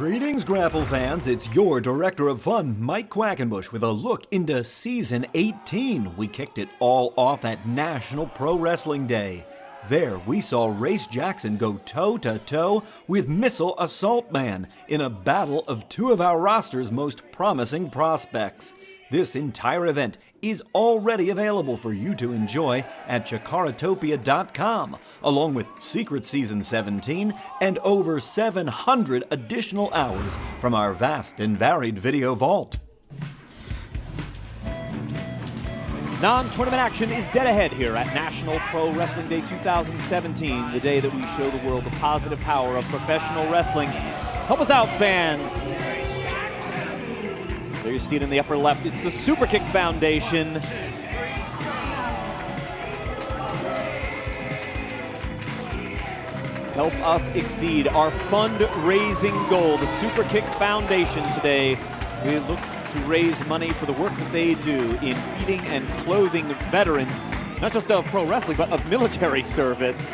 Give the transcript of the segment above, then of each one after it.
Greetings, Grapple fans. It's your Director of Fun, Mike Quackenbush, with a look into Season 18. We kicked it all off at National Pro Wrestling Day. There, we saw Race Jaxon go toe-to-toe with Missile Assault Man in a battle of two of our roster's most promising prospects. This entire event is already available for you to enjoy at CHIKARAtopia.com, along with Secret Season 17 and over 700 additional hours from our vast and varied video vault. Non-tournament action is dead ahead here at National Pro Wrestling Day 2017, the day that we show the world the positive power of professional wrestling. Help us out, fans. There you see it in the upper left. It's the Superkick Foundation. Help us exceed our fundraising goal. The Superkick Foundation today. We look to raise money for the work that they do in feeding and clothing veterans, not just of pro wrestling, but of military service.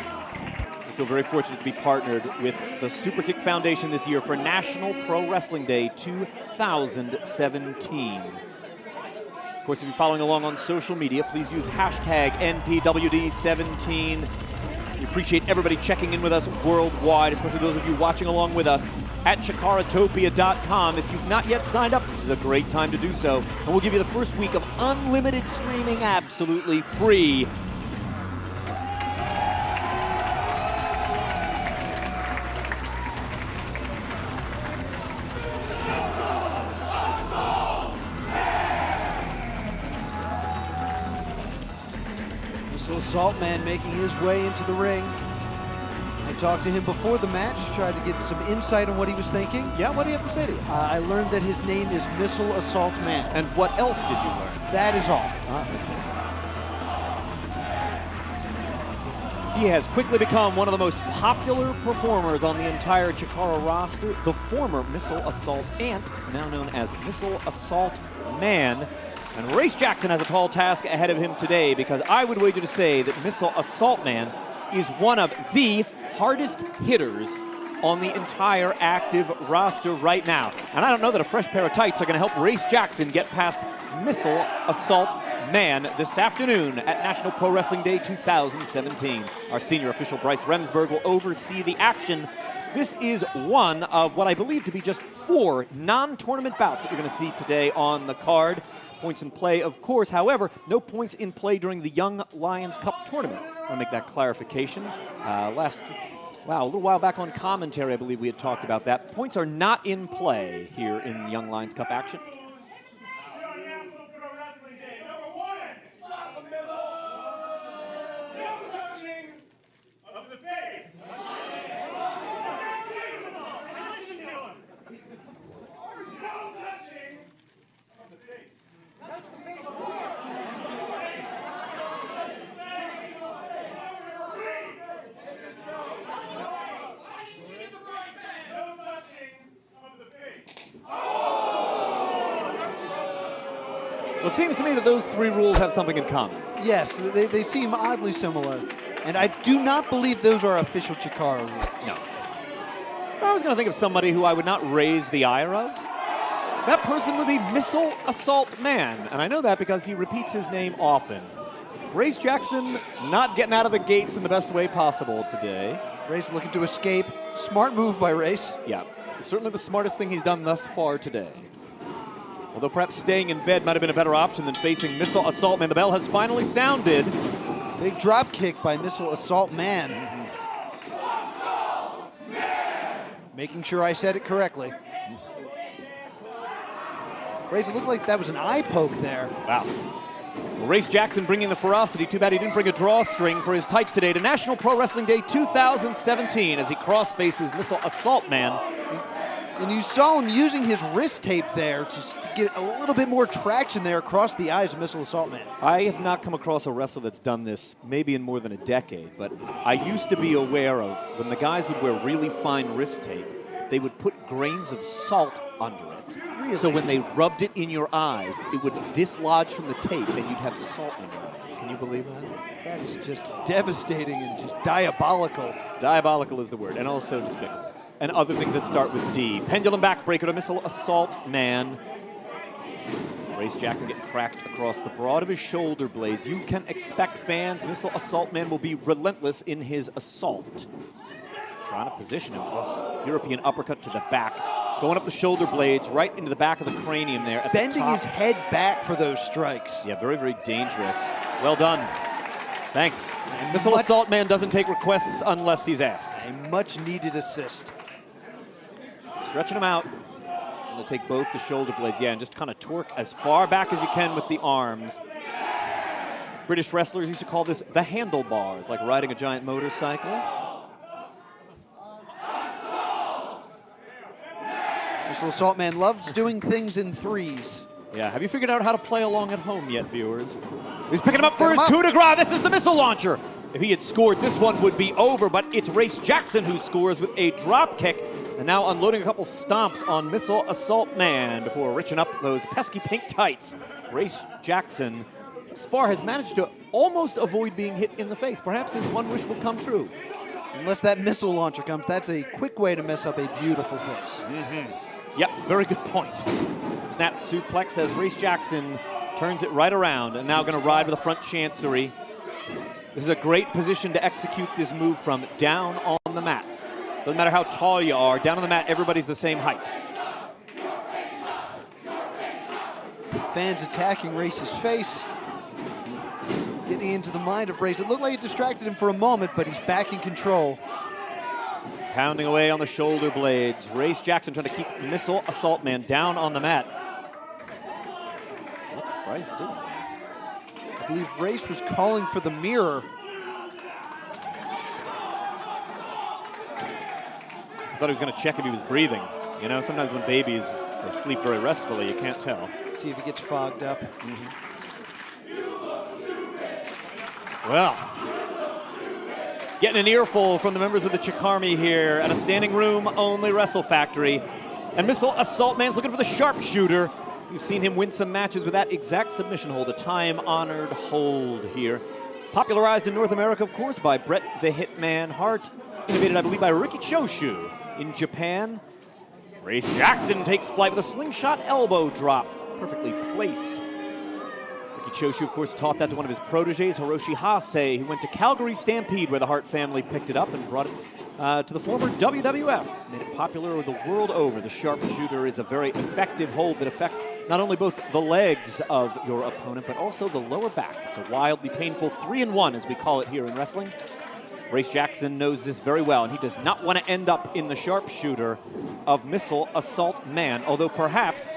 We feel very fortunate to be partnered with the Superkick Foundation this year for National Pro Wrestling Day 2017. Of course, if you're following along on social media, please use hashtag NPWD17. We appreciate everybody checking in with us worldwide, especially those of you watching along with us at CHIKARAtopia.com. If you've not yet signed up, this is a great time to do so. And we'll give you the first week of unlimited streaming absolutely free. Missile Assault Man making his way into the ring. I talked to him before the match, tried to get some insight on what he was thinking. Yeah, what do you have to say to you? I learned that his name is Missile Assault Man. And what else did you learn? That is all. He has quickly become one of the most popular performers on the entire Chikara roster, the former Missile Assault Ant, now known as Missile Assault Man. And Race Jaxon has a tall task ahead of him today, because I would wager to say that Missile Assault Man is one of the hardest hitters on the entire active roster right now. And I don't know that a fresh pair of tights are going to help Race Jaxon get past Missile Assault Man this afternoon at National Pro Wrestling Day 2017. Our senior official, Bryce Remsburg, will oversee the action. This is one of what I believe to be just 4 non-tournament bouts that we're going to see today on the card. Points in play, of course. However, no points in play during the Young Lions Cup tournament. I want to make that clarification. A little while back on commentary, I believe we had talked about that. Points are not in play here in Young Lions Cup action. Well, it seems to me that those 3 rules have something in common. Yes, they seem oddly similar. And I do not believe those are official Chikara rules. No. I was going to think of somebody who I would not raise the ire of. That person would be Missile Assault Man. And I know that because he repeats his name often. Race Jaxon not getting out of the gates in the best way possible today. Race looking to escape. Smart move by Race. Yeah, certainly the smartest thing he's done thus far today. Although perhaps staying in bed might have been a better option than facing Missile Assault Man. The bell has finally sounded. Big drop kick by Missile Assault Man. Making sure I said it correctly. Race, it looked like that was an eye poke there. Wow. Well, Race Jaxon bringing the ferocity. Too bad he didn't bring a drawstring for his tights today to National Pro Wrestling Day 2017 as he cross-faces Missile Assault Man. And you saw him using his wrist tape there just to get a little bit more traction there across the eyes of Missile Assault Man. I have not come across a wrestler that's done this maybe in more than a decade, but I used to be aware of when the guys would wear really fine wrist tape, they would put grains of salt under it. Really? So when they rubbed it in your eyes, it would dislodge from the tape and you'd have salt in your eyes. Can you believe that? That is just devastating and just diabolical. Diabolical is the word, and also despicable. and other things that start with D. Pendulum backbreaker to Missile Assault Man. Race Jaxon getting cracked across the broad of his shoulder blades. You can expect, fans, Missile Assault Man will be relentless in his assault. Trying to position him. Oh, European uppercut to the back. Going up the shoulder blades, right into the back of the cranium there. Bending his head back for those strikes. Yeah, very, very dangerous. Well done. Thanks. Missile Assault Man doesn't take requests unless he's asked. A much needed assist. Stretching him out. Going to take both the shoulder blades, yeah, and just kind of torque as far back as you can with the arms. British wrestlers used to call this the handlebars, like riding a giant motorcycle. Missile Assault Man loves doing things in threes. Yeah, have you figured out how to play along at home yet, viewers? He's picking him up for his coup de grace. This is the missile launcher. If he had scored, this one would be over, but it's Race Jaxon who scores with a drop kick. And now unloading a couple stomps on Missile Assault Man before riching up those pesky pink tights. Race Jaxon, thus far, has managed to almost avoid being hit in the face. Perhaps his one wish will come true. Unless that missile launcher comes, that's a quick way to mess up a beautiful face. Yep, very good point. Snap suplex as Race Jaxon turns it right around and now going to ride with a front chancery. This is a great position to execute this move from, down on the mat. Doesn't matter how tall you are, down on the mat, everybody's the same height. Fans attacking Race's face. Getting into the mind of Race. It looked like it distracted him for a moment, but he's back in control. Pounding away on the shoulder blades. Race Jaxon trying to keep Missile Assault Man down on the mat. What's Bryce doing? I believe Race was calling for the mirror. I thought he was going to check if he was breathing. You know, sometimes when babies they sleep very restfully, you can't tell. See if he gets fogged up. Well, getting an earful from the members of the CHIKARA here at a standing room only Wrestle Factory. And Missile Assault Man's looking for the sharpshooter. You've seen him win some matches with that exact submission hold, a time-honored hold here. Popularized in North America, of course, by Bret the Hitman Hart. Innovated, I believe, by Riki Choshu in Japan. Race Jaxon takes flight with a slingshot elbow drop. Perfectly placed. Riki Choshu, of course, taught that to one of his proteges, Hiroshi Hase, who went to Calgary Stampede, where the Hart family picked it up and brought it to the former WWF. Made it popular the world over. The sharpshooter is a very effective hold that affects not only both the legs of your opponent, but also the lower back. It's a wildly painful 3-in-1, as we call it here in wrestling. Race Jaxon knows this very well, and he does not want to end up in the sharpshooter of Missile Assault Man, although perhaps,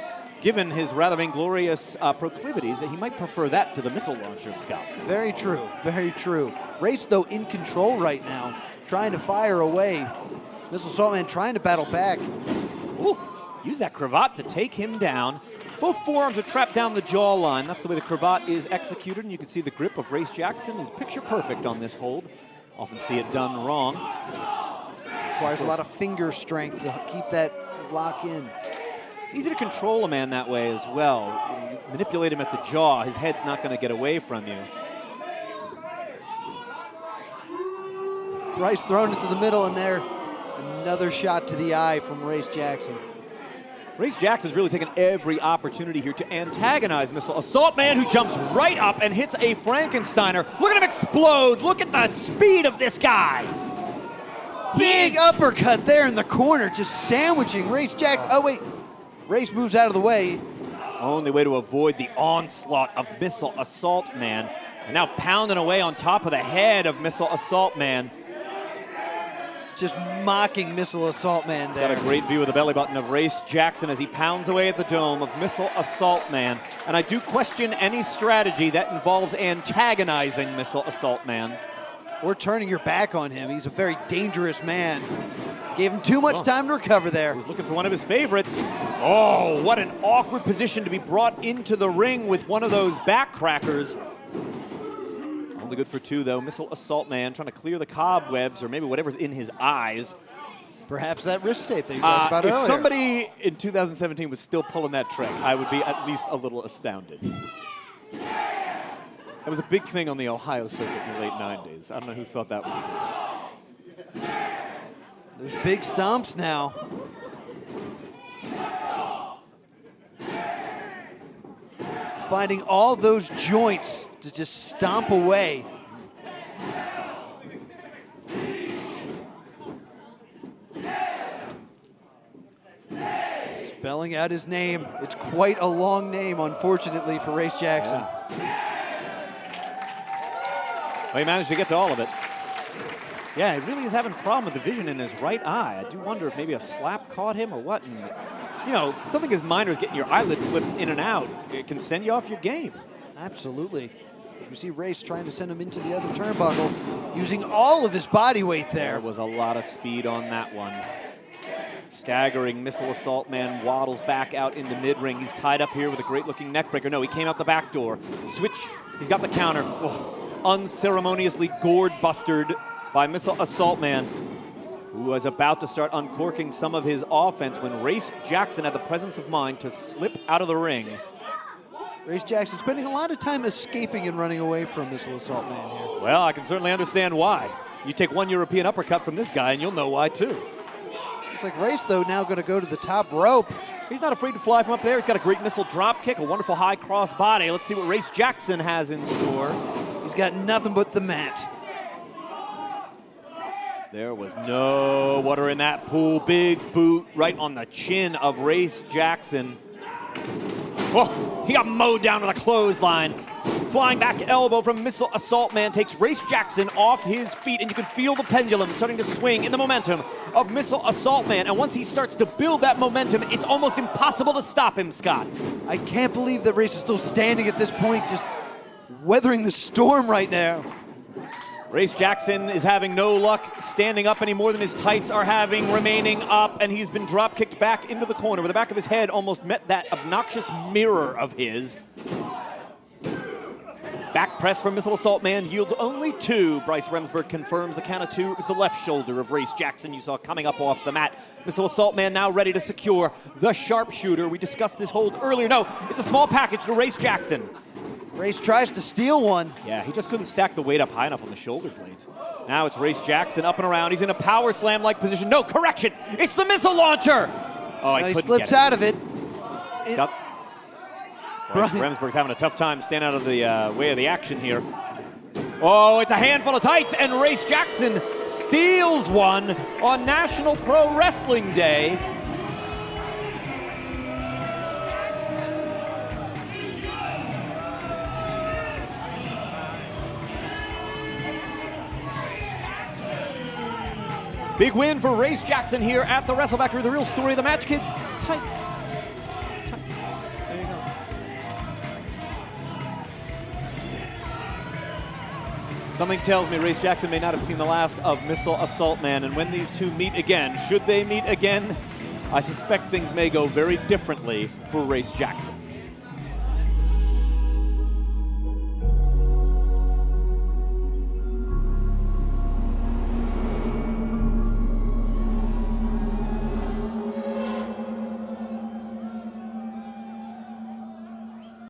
given his rather vainglorious proclivities, he might prefer that to the missile launcher, Scott. Very true, very true. Race, though, in control right now, trying to fire away. Missile Assault Man trying to battle back. Ooh, use that cravat to take him down. Both forearms are trapped down the jawline. That's the way the cravat is executed, and you can see the grip of Race Jaxon is picture perfect on this hold. Often see it done wrong. Requires a lot of finger strength to keep that lock in. It's easy to control a man that way as well. You manipulate him at the jaw, his head's not going to get away from you. Bryce thrown into the middle, and there, another shot to the eye from Race Jaxon. Race Jaxon's really taken every opportunity here to antagonize Missile Assault Man, who jumps right up and hits a Frankensteiner. Look at him explode. Look at the speed of this guy. Big uppercut there in the corner, just sandwiching Race Jaxon. Oh, wait. Race moves out of the way. Only way to avoid the onslaught of Missile Assault Man. And now pounding away on top of the head of Missile Assault Man. Just mocking Missile Assault Man there. Got a great view of the belly button of Race Jaxon as he pounds away at the dome of Missile Assault Man. And I do question any strategy that involves antagonizing Missile Assault Man. Or turning your back on him. He's a very dangerous man. Gave him too much time to recover there. He's looking for one of his favorites. Oh, what an awkward position to be brought into the ring with one of those back crackers. Only good for two, though. Missile Assault Man trying to clear the cobwebs or maybe whatever's in his eyes. Perhaps that wrist tape that you talked about earlier. If somebody in 2017 was still pulling that trick, I would be at least a little astounded. That was a big thing on the Ohio circuit in the late 90s. I don't know who thought that was cool. There's big stomps now. Finding all those joints to just stomp away. Spelling out his name. It's quite a long name, unfortunately, for Race Jaxon. Well, he managed to get to all of it. Yeah, he really is having a problem with the vision in his right eye. I do wonder if maybe a slap caught him or what. And, you know, something as minor as getting your eyelid flipped in and out, it can send you off your game. Absolutely. As we see Race trying to send him into the other turnbuckle, using all of his body weight there. There was a lot of speed on that one. Staggering Missile Assault Man waddles back out into mid-ring. He's tied up here with a great-looking neckbreaker. No, he came out the back door. Switch, he's got the counter. Oh, unceremoniously gourd-bustered by Missile Assault Man, who was about to start uncorking some of his offense when Race Jaxon had the presence of mind to slip out of the ring. Race Jaxon spending a lot of time escaping and running away from Missile Assault Man here. Well, I can certainly understand why. You take one European uppercut from this guy and you'll know why too. Looks like Race, though, now going to go to the top rope. He's not afraid to fly from up there. He's got a great missile drop kick, a wonderful high cross body. Let's see what Race Jaxon has in store. He's got nothing but the mat. There was no water in that pool. Big boot right on the chin of Race Jaxon. Oh, he got mowed down with a clothesline. Flying back elbow from Missile Assault Man takes Race Jaxon off his feet, and you can feel the pendulum starting to swing in the momentum of Missile Assault Man. And once he starts to build that momentum, it's almost impossible to stop him, Scott. I can't believe that Race is still standing at this point, just weathering the storm right now. Race Jaxon is having no luck standing up any more than his tights are having remaining up, and he's been drop kicked back into the corner where the back of his head almost met that obnoxious mirror of his. Back press from Missile Assault Man yields only 2. Bryce Remsburg confirms the count of 2. It was the left shoulder of Race Jaxon you saw coming up off the mat. Missile Assault Man now ready to secure the sharpshooter. We discussed this hold earlier. No, it's a small package to Race Jaxon. Race tries to steal one. Yeah, he just couldn't stack the weight up high enough on the shoulder blades. Now it's Race Jaxon up and around. He's in a power slam-like position. No, correction! It's the missile launcher! Oh, he slips out of it. Bryce Remsburg's having a tough time staying out of the way of the action here. Oh, it's a handful of tights, and Race Jaxon steals one on National Pro Wrestling Day. Big win for Race Jaxon here at the Wrestle Factory. The real story of the match, kids, tights. Tights. There you go. Something tells me Race Jaxon may not have seen the last of Missile Assault Man, and when these two meet again, should they meet again, I suspect things may go very differently for Race Jaxon.